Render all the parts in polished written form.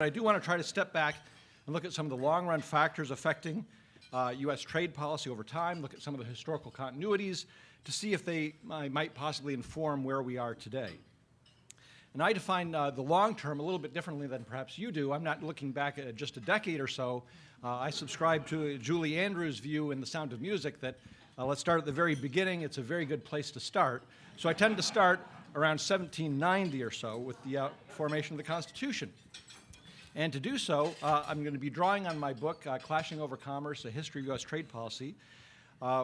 I do want to try to step back and look at some of the long-run factors affecting U.S. trade policy over time, look at some of the historical continuities to see if they might possibly inform where we are today. And I define the long term a little bit differently than perhaps you do. I'm not looking back at just a decade or so. I subscribe to Julie Andrews' view in The Sound of Music that let's start at the very beginning. It's a very good place to start. So I tend to start around 1790 or so with the formation of the Constitution. And to do so, I'm going to be drawing on my book, Clashing Over Commerce, A History of U.S. Trade Policy,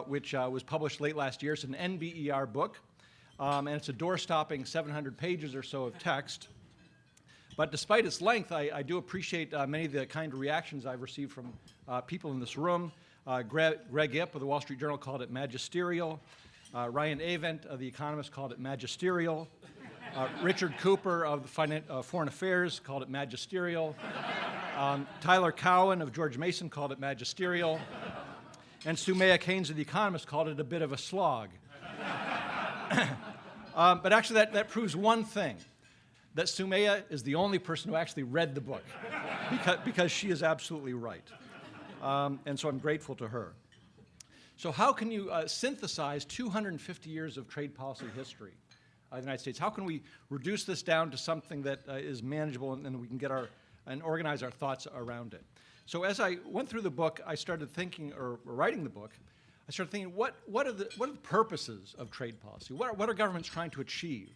which was published late last year. It's an NBER book, and it's a door-stopping 700 pages or so of text. But despite its length, I do appreciate many of the kind of reactions I've received from people in this room. Greg Ip of the Wall Street Journal called it magisterial. Ryan Avent of The Economist called it magisterial. Richard Cooper of Foreign Affairs called it magisterial. Tyler Cowen of George Mason called it magisterial. And Soumaya Keynes of The Economist called it a bit of a slog. But actually that proves one thing, that Soumaya is the only person who actually read the book, because she is absolutely right. And so I'm grateful to her. So how can you synthesize 250 years of trade policy history of the United States? How can we reduce this down to something that is manageable and we can get and organize our thoughts around it? So as I went through the book, I started thinking, or writing the book, I started thinking, what are the purposes of trade policy? What are governments trying to achieve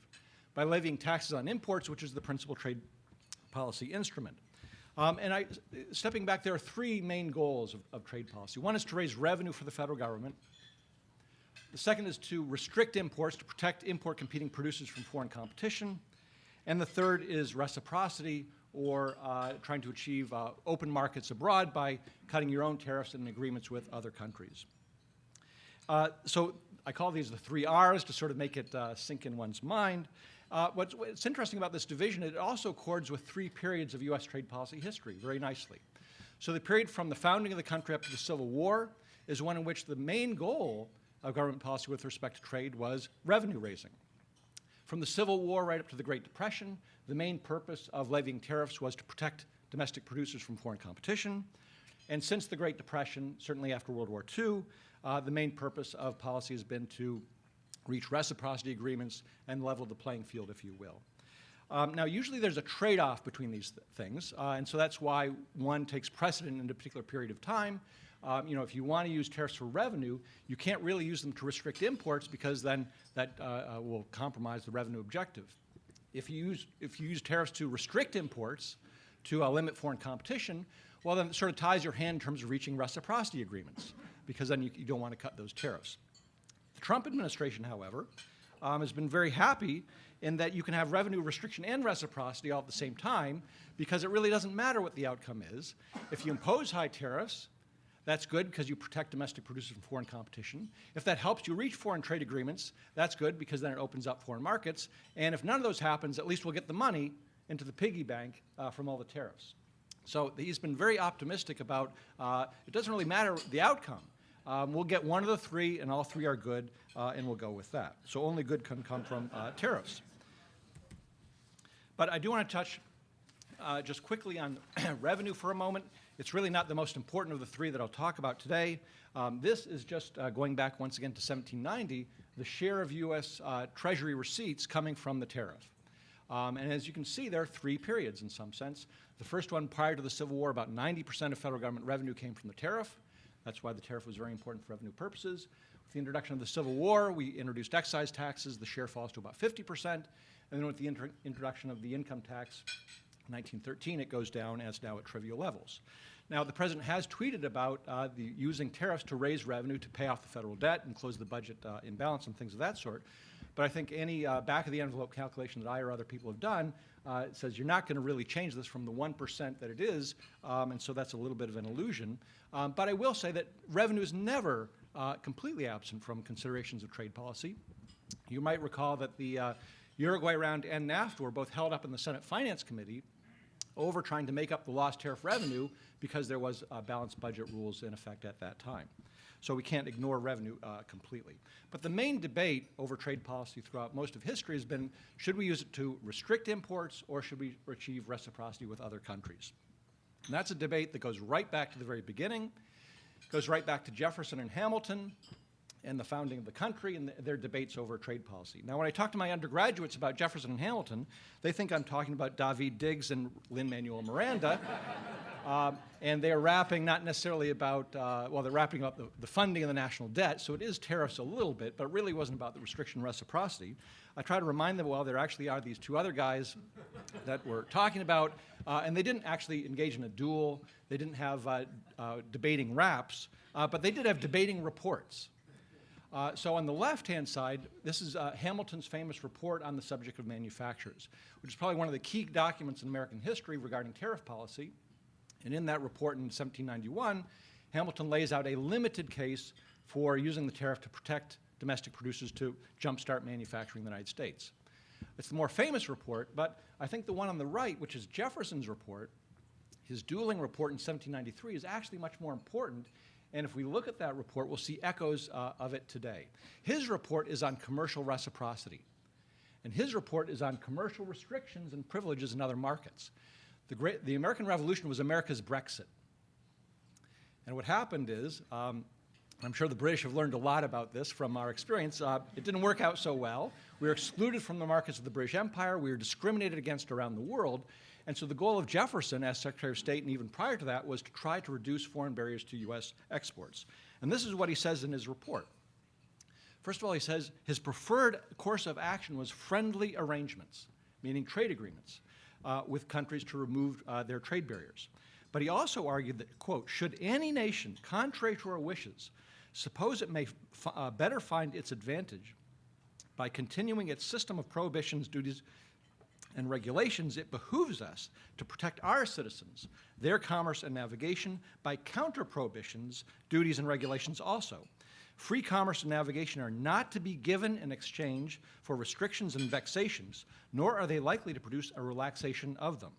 by levying taxes on imports, which is the principal trade policy instrument? Stepping back, there are three main goals of trade policy. One is to raise revenue for the federal government. The second is to restrict imports, to protect import competing producers from foreign competition. And the third is reciprocity, or trying to achieve open markets abroad by cutting your own tariffs and agreements with other countries. So I call these the three R's to sort of make it sink in one's mind. What's interesting about this division, it also accords with three periods of U.S. trade policy history very nicely. So the period from the founding of the country up to the Civil War is one in which the main goal of government policy with respect to trade was revenue raising. From the Civil War right up to the Great Depression, the main purpose of levying tariffs was to protect domestic producers from foreign competition. And since the Great Depression, certainly after World War II, the main purpose of policy has been to reach reciprocity agreements and level the playing field, if you will. Now, usually there's a trade-off between these things, and so that's why one takes precedent in a particular period of time. If you want to use tariffs for revenue, you can't really use them to restrict imports because then that will compromise the revenue objective. If you use tariffs to restrict imports, to limit foreign competition, well, then it sort of ties your hand in terms of reaching reciprocity agreements, because then you don't want to cut those tariffs. The Trump administration, however, has been very happy in that you can have revenue restriction and reciprocity all at the same time, because it really doesn't matter what the outcome is. If you impose high tariffs, that's good because you protect domestic producers from foreign competition. If that helps you reach foreign trade agreements, that's good because then it opens up foreign markets. And if none of those happens, at least we'll get the money into the piggy bank from all the tariffs. So he's been very optimistic about it doesn't really matter the outcome. We'll get one of the three, and all three are good, and we'll go with that. So only good can come from tariffs. But I do want to touch just quickly on revenue for a moment. It's really not the most important of the three that I'll talk about today. This is just going back once again to 1790, the share of U.S. Treasury receipts coming from the tariff. And as you can see, there are three periods in some sense. The first one, prior to the Civil War, about 90% of federal government revenue came from the tariff. That's why the tariff was very important for revenue purposes. With the introduction of the Civil War, we introduced excise taxes. The share falls to about 50%. And then with the introduction of the income tax in 1913, it goes down and it's now at trivial levels. Now, the president has tweeted about using tariffs to raise revenue to pay off the federal debt and close the budget imbalance and things of that sort. But I think any back-of-the-envelope calculation that I or other people have done says you're not going to really change this from the 1% that it is, and so that's a little bit of an illusion. But I will say that revenue is never completely absent from considerations of trade policy. You might recall that the Uruguay round and NAFTA were both held up in the Senate Finance Committee over trying to make up the lost tariff revenue because there was balanced budget rules in effect at that time. so we can't ignore revenue completely. But the main debate over trade policy throughout most of history has been, should we use it to restrict imports or should we achieve reciprocity with other countries? And that's a debate that goes right back to the very beginning, goes right back to Jefferson and Hamilton and the founding of the country and their debates over trade policy. Now, when I talk to my undergraduates about Jefferson and Hamilton, they think I'm talking about David Diggs and Lin-Manuel Miranda, and they're rapping not necessarily about, well, they're rapping about the funding of the national debt, so it is tariffs a little bit, but it really wasn't about the restriction and reciprocity. I try to remind them, well, there actually are these two other guys that we're talking about, and they didn't actually engage in a duel. They didn't have debating raps, but they did have debating reports. So on the left-hand side, this is Hamilton's famous report on the subject of manufacturers, which is probably one of the key documents in American history regarding tariff policy. And in that report in 1791, Hamilton lays out a limited case for using the tariff to protect domestic producers to jumpstart manufacturing in the United States. It's the more famous report, but I think the one on the right, which is Jefferson's report, his dueling report in 1793, is actually much more important. And if we look at that report, we'll see echoes of it today. His report is on commercial reciprocity. And his report is on commercial restrictions and privileges in other markets. The American Revolution was America's Brexit. And what happened is, I'm sure the British have learned a lot about this from our experience. It didn't work out so well. We were excluded from the markets of the British Empire. We were discriminated against around the world. And so the goal of Jefferson as Secretary of State, and even prior to that, was to try to reduce foreign barriers to U.S. exports. And this is what he says in his report. First of all, he says his preferred course of action was friendly arrangements, meaning trade agreements, with countries to remove their trade barriers. But he also argued that, quote, should any nation, contrary to our wishes, suppose it may better find its advantage by continuing its system of prohibitions, duties, and regulations, it behooves us to protect our citizens, their commerce and navigation by counter-prohibitions, duties, and regulations also. Free commerce and navigation are not to be given in exchange for restrictions and vexations, nor are they likely to produce a relaxation of them.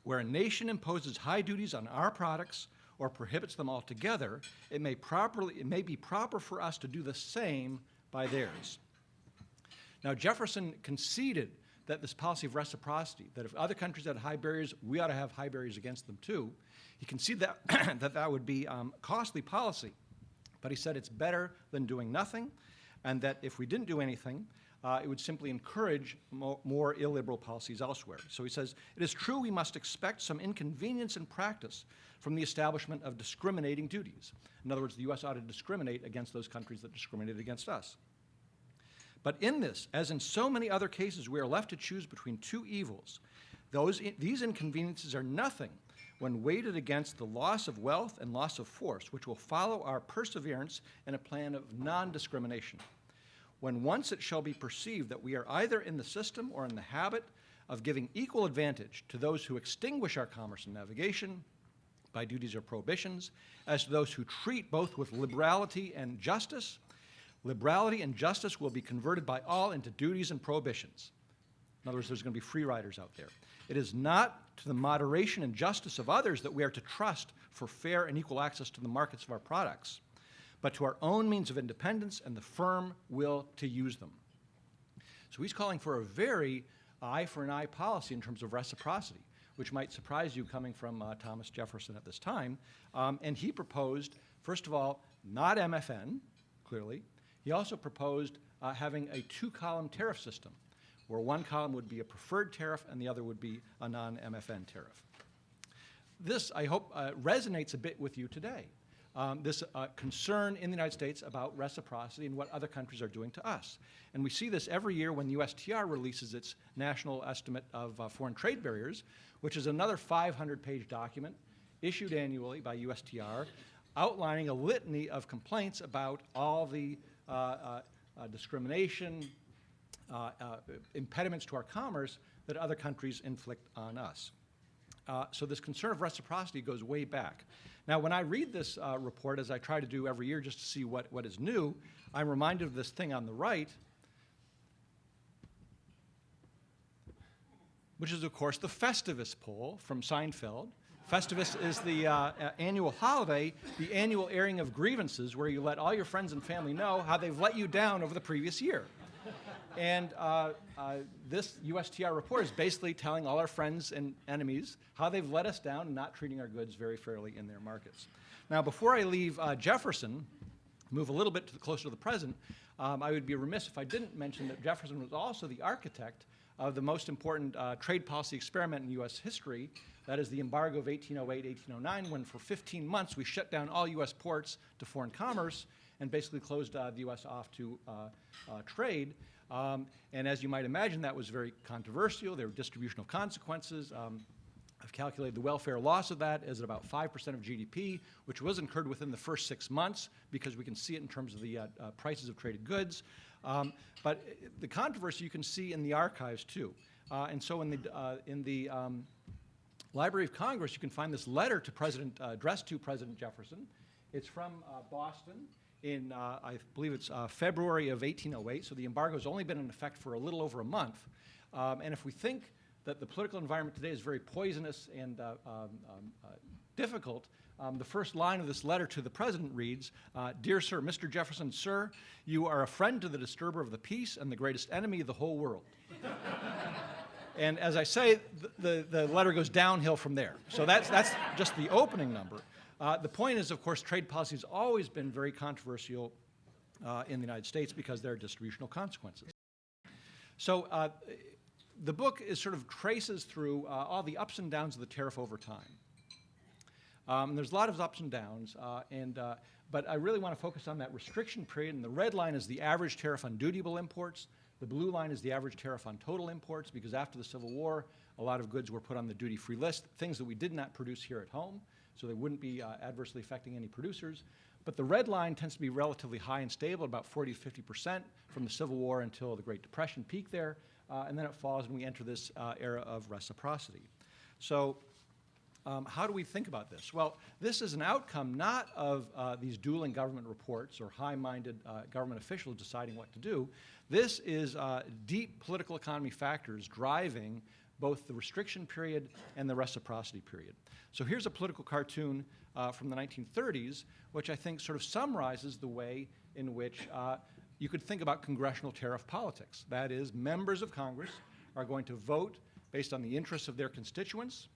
Where a nation imposes high duties on our products or prohibits them altogether, it may be proper for us to do the same by theirs. Now, Jefferson conceded that this policy of reciprocity, that if other countries had high barriers, we ought to have high barriers against them too. He conceded that that would be costly policy, but he said it's better than doing nothing, and that if we didn't do anything, it would simply encourage more illiberal policies elsewhere. So he says, it is true we must expect some inconvenience in practice from the establishment of discriminating duties. In other words, the U.S. ought to discriminate against those countries that discriminated against us. But in this, as in so many other cases, we are left to choose between two evils. These inconveniences are nothing when weighted against the loss of wealth and loss of force, which will follow our perseverance in a plan of non-discrimination. When once it shall be perceived that we are either in the system or in the habit of giving equal advantage to those who extinguish our commerce and navigation by duties or prohibitions, as to those who treat both with liberality and justice, liberality and justice will be converted by all into duties and prohibitions. In other words, there's going to be free riders out there. It is not to the moderation and justice of others that we are to trust for fair and equal access to the markets of our products, but to our own means of independence and the firm will to use them. So he's calling for a very eye for an eye policy in terms of reciprocity, which might surprise you coming from Thomas Jefferson at this time. And he proposed, first of all, not MFN, clearly. He also proposed having a two-column tariff system, where one column would be a preferred tariff and the other would be a non-MFN tariff. This, I hope, resonates a bit with you today. This concern in the United States about reciprocity and what other countries are doing to us. And we see this every year when the USTR releases its national estimate of foreign trade barriers, which is another 500-page document issued annually by USTR, outlining a litany of complaints about all the discrimination, impediments to our commerce that other countries inflict on us. So this concern of reciprocity goes way back. Now, when I read this report, as I try to do every year just to see what is new, I'm reminded of this thing on the right, which is, of course, the Festivus poll from Seinfeld Festivus is the annual holiday, the annual airing of grievances, where you let all your friends and family know how they've let you down over the previous year. And this USTR report is basically telling all our friends and enemies how they've let us down and not treating our goods very fairly in their markets. Now, before I leave Jefferson, move a little bit closer to the present, I would be remiss if I didn't mention that Jefferson was also the architect of the most important trade policy experiment in U.S. history. That is the embargo of 1808-1809, when for 15 months we shut down all U.S. ports to foreign commerce and basically closed the U.S. off to trade. And as you might imagine, that was very controversial. There were distributional consequences. I've calculated the welfare loss of that as about 5% of GDP, which was incurred within the first 6 months, because we can see it in terms of the prices of traded goods. But the controversy you can see in the archives too. And so in the Library of Congress, you can find this letter to addressed to President Jefferson. It's from Boston in, I believe it's February of 1808, so the embargo has only been in effect for a little over a month. And if we think that the political environment today is very poisonous and difficult, the first line of this letter to the president reads, "Dear Sir, Mr. Jefferson, Sir, you are a friend to the disturber of the peace and the greatest enemy of the whole world." And as I say, the letter goes downhill from there. So that's just the opening number. The point is, of course, trade policy has always been very controversial in the United States because there are distributional consequences. So the book sort of traces through all the ups and downs of the tariff over time. There's a lot of ups and downs, but I really want to focus on that restriction period. And the red line is the average tariff on dutiable imports. The blue line is the average tariff on total imports, because after the Civil War, a lot of goods were put on the duty-free list, things that we did not produce here at home, so they wouldn't be adversely affecting any producers. But the red line tends to be relatively high and stable, about 40 to 50% from the Civil War until the Great Depression peak there, and then it falls when we enter this era of reciprocity. So how do we think about this? Well, this is an outcome not of these dueling government reports or high-minded government officials deciding what to do. This is deep political economy factors driving both the restriction period and the reciprocity period. So here's a political cartoon from the 1930s, which I think sort of summarizes the way in which you could think about congressional tariff politics. That is, members of Congress are going to vote based on the interests of their constituents,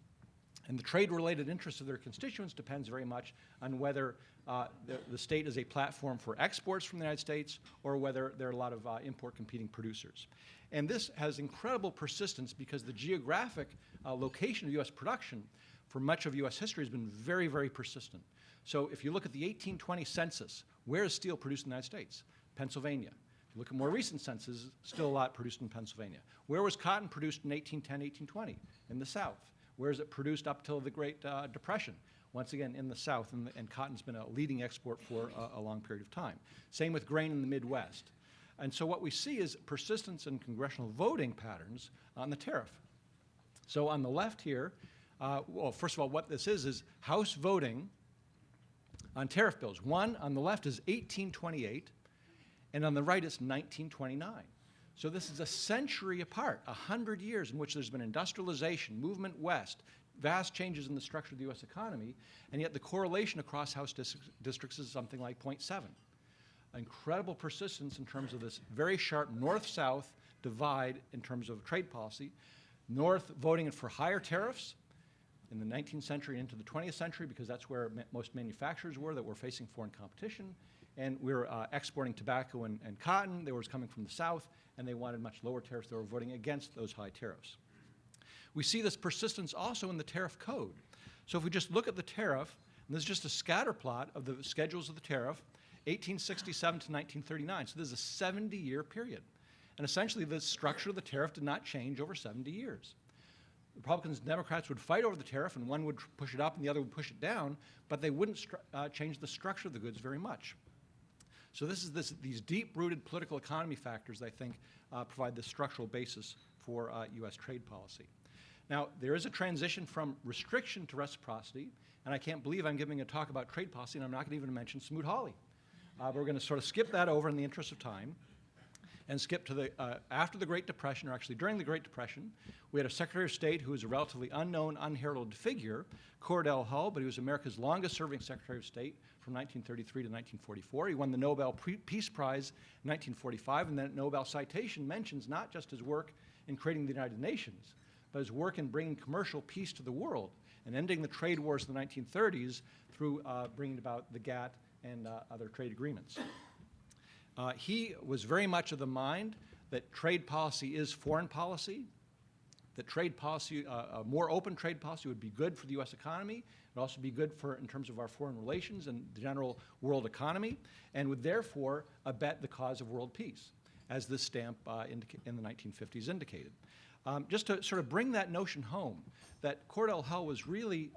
and the trade-related interests of their constituents depends very much on whether the state is a platform for exports from the United States or whether there are a lot of import-competing producers. And this has incredible persistence because the geographic location of U.S. production for much of U.S. history has been very, very persistent. So if you look at the 1820 census, where is steel produced in the United States? Pennsylvania. If you look at more recent censuses, still a lot produced in Pennsylvania. Where was cotton produced in 1810, 1820? In the South. Where is it produced up till the Great Depression? Once again, in the South, and cotton's been a leading export for a long period of time. Same with grain in the Midwest. And so what we see is persistence in congressional voting patterns on the tariff. So on the left here, well, first of all, what this is House voting on tariff bills. One on the left is 1828, and on the right is 1929. So this is a century apart, 100 years in which there's been industrialization, movement west, vast changes in the structure of the U.S. economy, and yet the correlation across House districts is something like 0.7. Incredible persistence in terms of this very sharp north-south divide in terms of trade policy. North voting for higher tariffs in the 19th century into the 20th century because that's where most manufacturers were that were facing foreign competition. And we were exporting tobacco and cotton. They were coming from the South, and they wanted much lower tariffs. They were voting against those high tariffs. We see this persistence also in the tariff code. So if we just look at the tariff, and this is just a scatter plot of the schedules of the tariff, 1867 to 1939. So this is a 70-year period. And essentially, the structure of the tariff did not change over 70 years. Republicans and Democrats would fight over the tariff, and one would push it up and the other would push it down, but they wouldn't change the structure of the goods very much. So this is these deep-rooted political economy factors, I think, provide the structural basis for U.S. trade policy. Now, there is a transition from restriction to reciprocity, and I can't believe I'm giving a talk about trade policy, and I'm not going to even mention Smoot-Hawley. But we're going to sort of skip that over in the interest of time. and skip to the after the Great Depression, or actually during the Great Depression. We had a Secretary of State who was a relatively unknown, unheralded figure, Cordell Hull, but he was America's longest-serving Secretary of State from 1933 to 1944. He won the Nobel Peace Prize in 1945, and that Nobel citation mentions not just his work in creating the United Nations, but his work in bringing commercial peace to the world and ending the trade wars of the 1930s through bringing about the GATT and other trade agreements. He was very much of the mind that trade policy is foreign policy, that trade policy, a more open trade policy would be good for the U.S. economy. It would also be good in terms of our foreign relations and the general world economy, and would therefore abet the cause of world peace, as this stamp in the 1950s indicated. Just to sort of bring that notion home, that Cordell Hull was really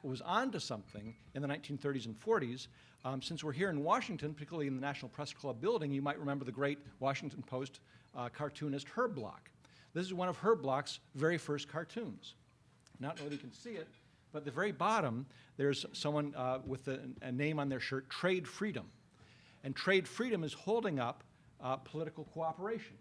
was onto something in the 1930s and 40s. Since we're here in Washington, particularly in the National Press Club building, you might remember the great Washington Post cartoonist Herb Bloch. This is one of Herb Bloch's very first cartoons. I don't know whether you can see it, but at the very bottom, there's someone with a name on their shirt, Trade Freedom. And trade freedom is holding up political cooperation.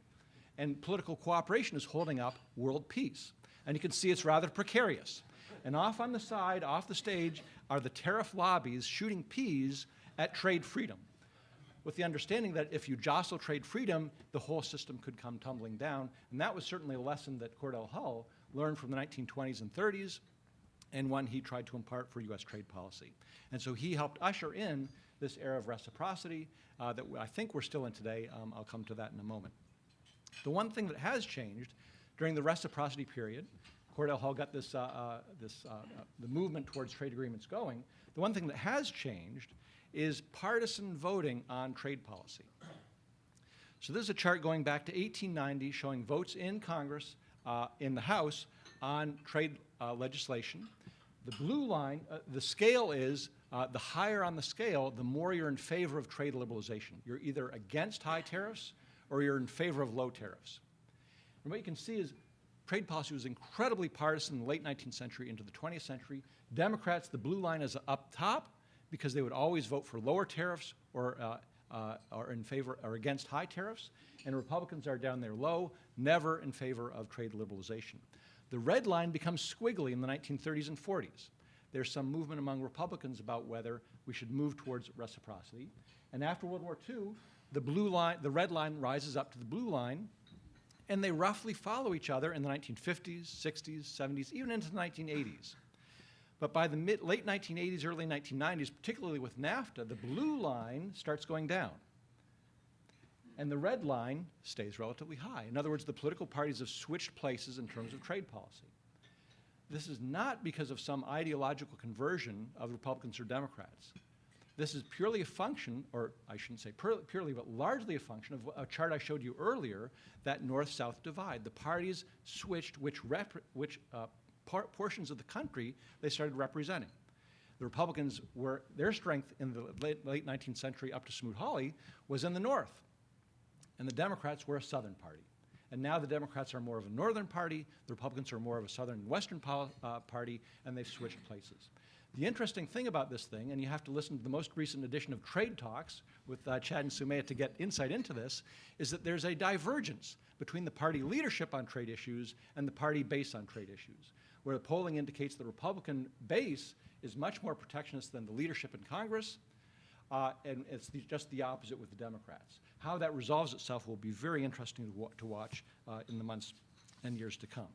And political cooperation is holding up world peace. And you can see it's rather precarious. And off on the side, off the stage, are the tariff lobbies shooting peas at trade freedom, with the understanding that if you jostle trade freedom, the whole system could come tumbling down. And that was certainly a lesson that Cordell Hull learned from the 1920s and 30s, and one he tried to impart for U.S. trade policy. And so he helped usher in this era of reciprocity that I think we're still in today. I'll come to that in a moment. The one thing that has changed during the reciprocity period, Cordell Hull got the movement towards trade agreements going. The one thing that has changed is partisan voting on trade policy. So this is a chart going back to 1890 showing votes in Congress, in the House, on trade legislation. The blue line, the scale is, the higher on the scale, the more you're in favor of trade liberalization. You're either against high tariffs or you're in favor of low tariffs. And what you can see is trade policy was incredibly partisan in the late 19th century into the 20th century. Democrats, the blue line is up top because they would always vote for lower tariffs or in favor or against high tariffs. And Republicans are down there low, never in favor of trade liberalization. The red line becomes squiggly in the 1930s and 40s. There's some movement among Republicans about whether we should move towards reciprocity. And after World War II, the red line rises up to the blue line, and they roughly follow each other in the 1950s, 60s, 70s, even into the 1980s. But by the late 1980s, early 1990s, particularly with NAFTA, the blue line starts going down. And the red line stays relatively high. In other words, the political parties have switched places in terms of trade policy. This is not because of some ideological conversion of Republicans or Democrats. This is purely a function, or I shouldn't say purely, but largely a function of a chart I showed you earlier, that north-south divide. The parties switched which portions of the country they started representing. The Republicans were, their strength in the late 19th century up to Smoot-Hawley was in the north, and the Democrats were a southern party. And now the Democrats are more of a northern party, the Republicans are more of a southern and western party, and they've switched places. The interesting thing about this thing, and you have to listen to the most recent edition of Trade Talks with Chad and Sumaya to get insight into this, is that there's a divergence between the party leadership on trade issues and the party base on trade issues, where the polling indicates the Republican base is much more protectionist than the leadership in Congress, and it's just the opposite with the Democrats. How that resolves itself will be very interesting to watch in the months and years to come.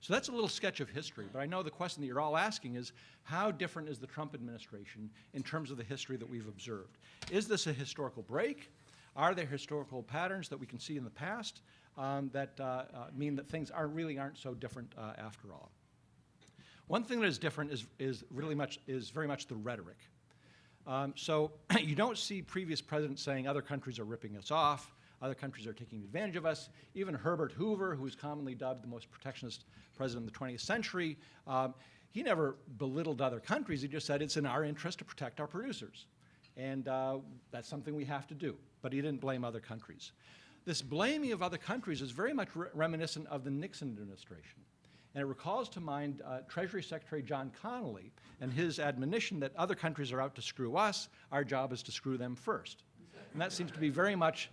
So that's a little sketch of history, but I know the question that you're all asking is, how different is the Trump administration in terms of the history that we've observed? Is this a historical break? Are there historical patterns that we can see in the past that mean that things aren't so different after all? One thing that is different is very much the rhetoric. So you don't see previous presidents saying other countries are ripping us off, other countries are taking advantage of us. Even Herbert Hoover, who is commonly dubbed the most protectionist president of the 20th century, he never belittled other countries. He just said it's in our interest to protect our producers. And that's something we have to do. But he didn't blame other countries. This blaming of other countries is very much reminiscent of the Nixon administration. And it recalls to mind Treasury Secretary John Connally and his admonition that other countries are out to screw us, our job is to screw them first. And that seems to be very much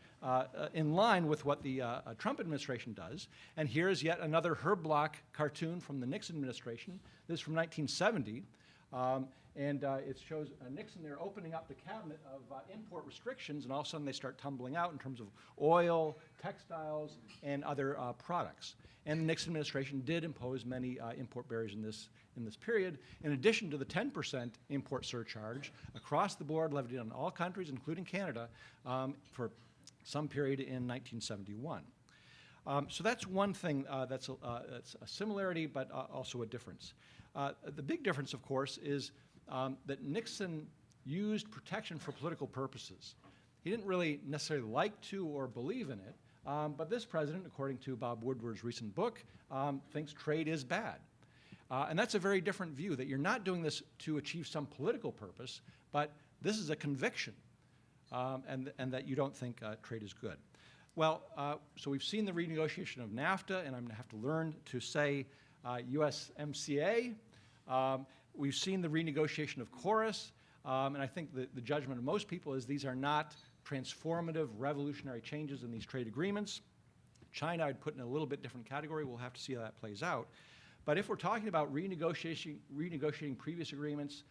in line with what the Trump administration does. And here's yet another Herb Block cartoon from the Nixon administration. This is from 1970. It shows Nixon there opening up the cabinet of import restrictions, and all of a sudden they start tumbling out in terms of oil, textiles, and other products. And the Nixon administration did impose many import barriers in this period, in addition to the 10% import surcharge across the board levied on all countries, including Canada, for some period in 1971. So that's one thing that's a similarity, but also a difference. The big difference, of course, is that Nixon used protection for political purposes. He didn't really necessarily like to or believe in it, but this president, according to Bob Woodward's recent book, thinks trade is bad. And that's a very different view, that you're not doing this to achieve some political purpose, but this is a conviction, and that you don't think trade is good. Well, so we've seen the renegotiation of NAFTA, and I'm going to have to learn to say USMCA. We've seen the renegotiation of KORUS, and I think the judgment of most people is these are not transformative, revolutionary changes in these trade agreements. China I'd put in a little bit different category. We'll have to see how that plays out. But if we're talking about renegotiating previous agreements,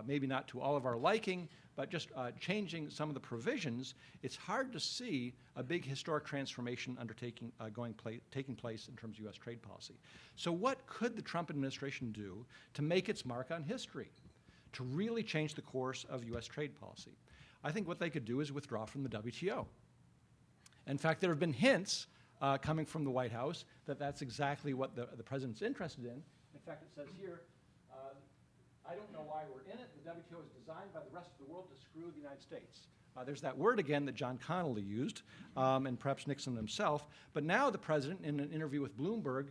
maybe not to all of our liking, but just changing some of the provisions, it's hard to see a big historic transformation taking place in terms of U.S. trade policy. So what could the Trump administration do to make its mark on history, to really change the course of U.S. trade policy? I think what they could do is withdraw from the WTO. In fact, there have been hints coming from the White House that that's exactly what the president's interested in. In fact, it says here, I don't know why we're in it. The WTO is designed by the rest of the world to screw the United States. There's that word again that John Connally used, and perhaps Nixon himself. But now the president, in an interview with Bloomberg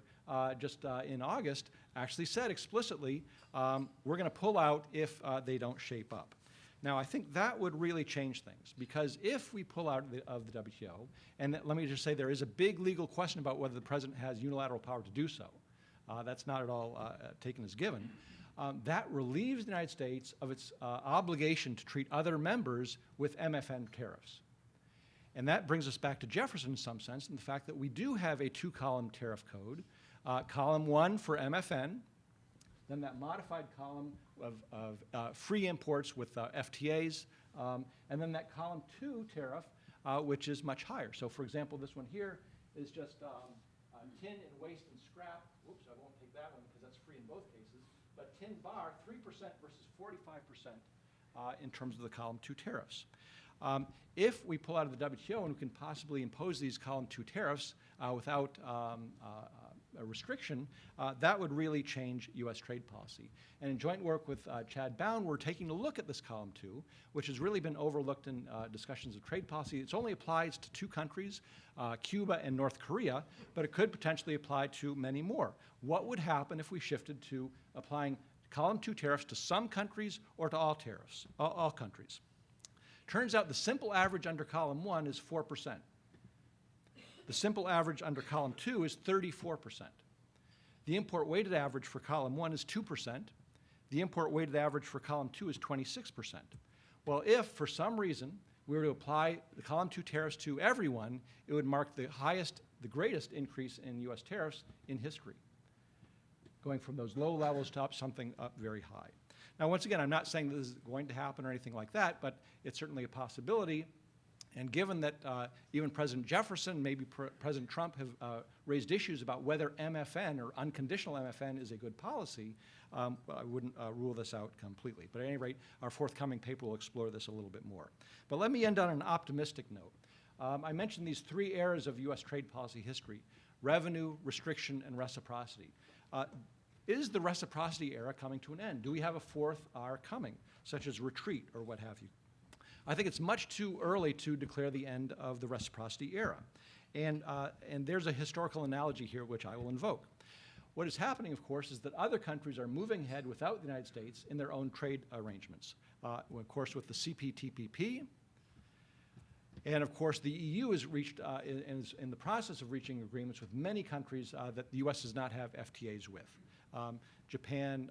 just in August, actually said explicitly, we're going to pull out if they don't shape up. Now, I think that would really change things, because if we pull out of the WTO, and let me just say there is a big legal question about whether the president has unilateral power to do so. That's not at all taken as given. That relieves the United States of its obligation to treat other members with MFN tariffs. And that brings us back to Jefferson in some sense, in the fact that we do have a two-column tariff code, column 1 for MFN, then that modified column of free imports with FTAs, and then that column 2 tariff, which is much higher. So for example, this one here is just tin and waste and scrap. Oops, I won't take that one because that's free in both cases. But tin bar, 3% versus 45% in terms of the column 2 tariffs. If we pull out of the WTO and we can possibly impose these column 2 tariffs without a restriction, that would really change U.S. trade policy. And in joint work with Chad Bown, we're taking a look at this column 2, which has really been overlooked in discussions of trade policy. It only applies to 2 countries, Cuba and North Korea, but it could potentially apply to many more. What would happen if we shifted to applying column 2 tariffs to some countries or to all tariffs, all countries? Turns out the simple average under column 1 is 4%. The simple average under column 2 is 34%. The import weighted average for column 1 is 2%. The import weighted average for column 2 is 26%. Well, if for some reason we were to apply the column 2 tariffs to everyone, it would mark the greatest increase in U.S. tariffs in history, going from those low levels to something up very high. Now, once again, I'm not saying this is going to happen or anything like that, but it's certainly a possibility. And given that even President Jefferson, maybe President Trump have raised issues about whether MFN or unconditional MFN is a good policy, I wouldn't rule this out completely. But at any rate, our forthcoming paper will explore this a little bit more. But let me end on an optimistic note. I mentioned these 3 eras of U.S. trade policy history: revenue, restriction, and reciprocity. Is the reciprocity era coming to an end? Do we have a 4th R coming, such as retreat or what have you? I think it's much too early to declare the end of the reciprocity era. And there's a historical analogy here which I will invoke. What is happening, of course, is that other countries are moving ahead without the United States in their own trade arrangements. Of course, with the CPTPP. And of course, the EU is in the process of reaching agreements with many countries that the U.S. does not have FTAs with. Japan,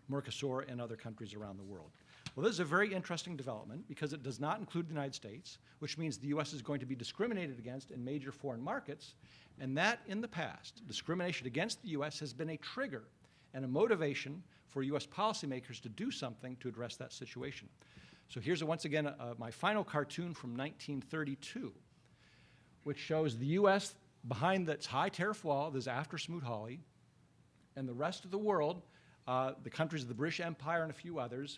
Mercosur, and other countries around the world. Well, this is a very interesting development because it does not include the United States, which means the U.S. is going to be discriminated against in major foreign markets, and that in the past, discrimination against the U.S. has been a trigger and a motivation for U.S. policymakers to do something to address that situation. So here's, once again, my final cartoon from 1932, which shows the U.S. behind its high tariff wall. This is after Smoot-Hawley, and the rest of the world, the countries of the British Empire and a few others,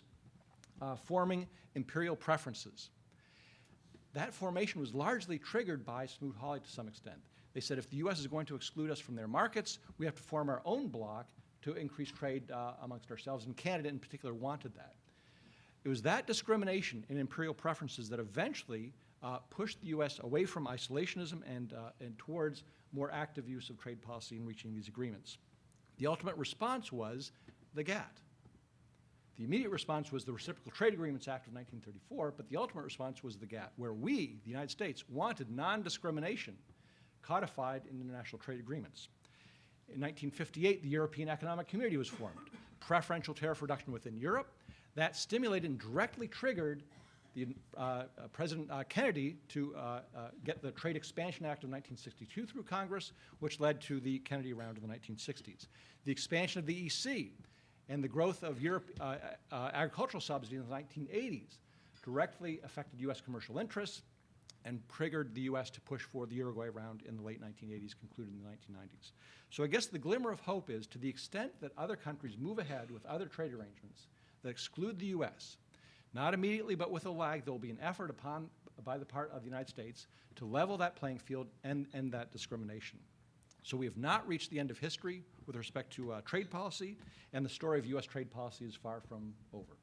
forming imperial preferences. That formation was largely triggered by Smoot-Hawley to some extent. They said if the U.S. is going to exclude us from their markets, we have to form our own bloc to increase trade amongst ourselves, and Canada in particular wanted that. It was that discrimination in imperial preferences that eventually pushed the U.S. away from isolationism and towards more active use of trade policy in reaching these agreements. The ultimate response was the GATT. The immediate response was the Reciprocal Trade Agreements Act of 1934, but the ultimate response was the GATT, where we, the United States, wanted non-discrimination codified in international trade agreements. In 1958, the European Economic Community was formed, preferential tariff reduction within Europe. That stimulated and directly triggered the, President Kennedy to get the Trade Expansion Act of 1962 through Congress, which led to the Kennedy round in the 1960s. The expansion of the EC and the growth of agricultural subsidies in the 1980s directly affected U.S. commercial interests and triggered the U.S. to push for the Uruguay round in the late 1980s, concluded in the 1990s. So I guess the glimmer of hope is, to the extent that other countries move ahead with other trade arrangements that exclude the U.S., not immediately but with a lag, there will be an effort by the part of the United States to level that playing field and end that discrimination. So we have not reached the end of history with respect to trade policy, and the story of U.S. trade policy is far from over.